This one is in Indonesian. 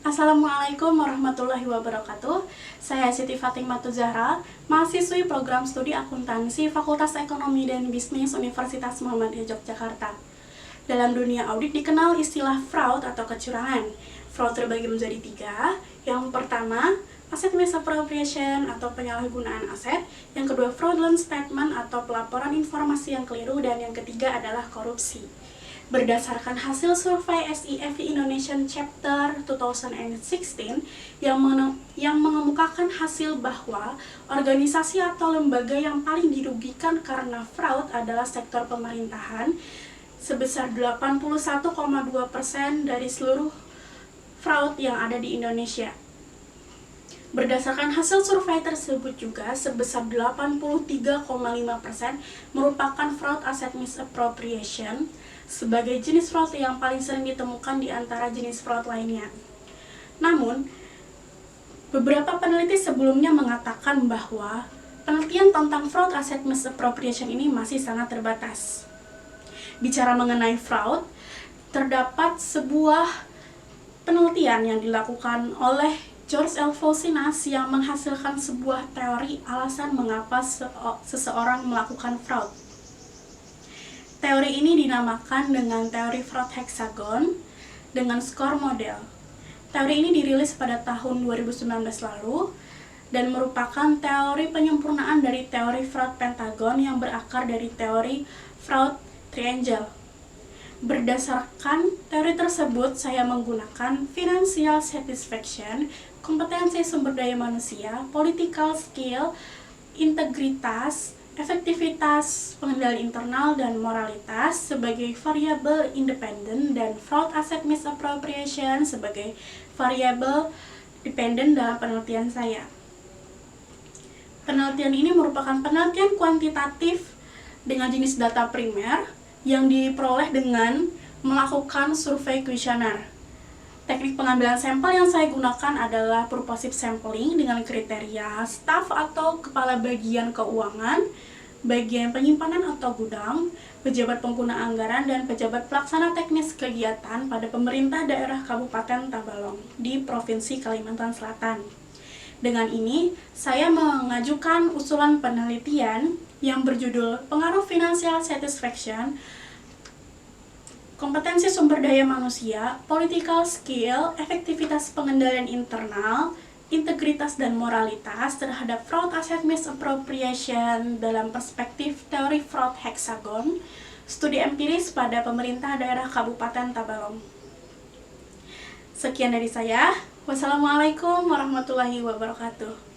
Assalamualaikum warahmatullahi wabarakatuh. Saya Siti Fatimatu Zahra, mahasiswi program studi akuntansi Fakultas Ekonomi dan Bisnis Universitas Muhammadiyah Yogyakarta. Dalam dunia audit dikenal istilah fraud atau kecurangan. Fraud terbagi menjadi 3. Yang pertama, asset misappropriation atau penyalahgunaan aset. Yang kedua, fraudulent statement atau pelaporan informasi yang keliru. Dan yang ketiga adalah korupsi. Berdasarkan hasil survei SIFI Indonesian Chapter 2016 yang mengemukakan hasil bahwa organisasi atau lembaga yang paling dirugikan karena fraud adalah sektor pemerintahan sebesar 81,2% dari seluruh fraud yang ada di Indonesia. Berdasarkan hasil survei tersebut juga, sebesar 83,5% merupakan fraud asset misappropriation sebagai jenis fraud yang paling sering ditemukan di antara jenis fraud lainnya. Namun, beberapa peneliti sebelumnya mengatakan bahwa penelitian tentang fraud asset misappropriation ini masih sangat terbatas. Bicara mengenai fraud, terdapat sebuah penelitian yang dilakukan oleh George L. Fousinas yang menghasilkan sebuah teori alasan mengapa seseorang melakukan fraud. Teori ini dinamakan dengan teori fraud hexagon dengan skor model. Teori ini dirilis pada tahun 2019 lalu dan merupakan teori penyempurnaan dari teori fraud pentagon yang berakar dari teori fraud triangle. Berdasarkan teori tersebut, saya menggunakan financial satisfaction, kompetensi sumber daya manusia, political skill, integritas, efektivitas, pengendalian internal, dan moralitas sebagai variabel independen dan fraud asset misappropriation sebagai variabel dependen dalam penelitian saya. Penelitian ini merupakan penelitian kuantitatif dengan jenis data primer yang diperoleh dengan melakukan survei kuesioner. Teknik pengambilan sampel yang saya gunakan adalah purposive sampling dengan kriteria staf atau kepala bagian keuangan, bagian penyimpanan atau gudang, pejabat pengguna anggaran, dan pejabat pelaksana teknis kegiatan pada pemerintah daerah Kabupaten Tabalong di Provinsi Kalimantan Selatan. Dengan ini, saya mengajukan usulan penelitian yang berjudul Pengaruh Financial Satisfaction, kompetensi sumber daya manusia, political skill, efektivitas pengendalian internal, integritas dan moralitas terhadap fraud asset misappropriation dalam perspektif teori fraud hexagon, studi empiris pada pemerintah daerah Kabupaten Tabalong. Sekian dari saya. Wassalamualaikum warahmatullahi wabarakatuh.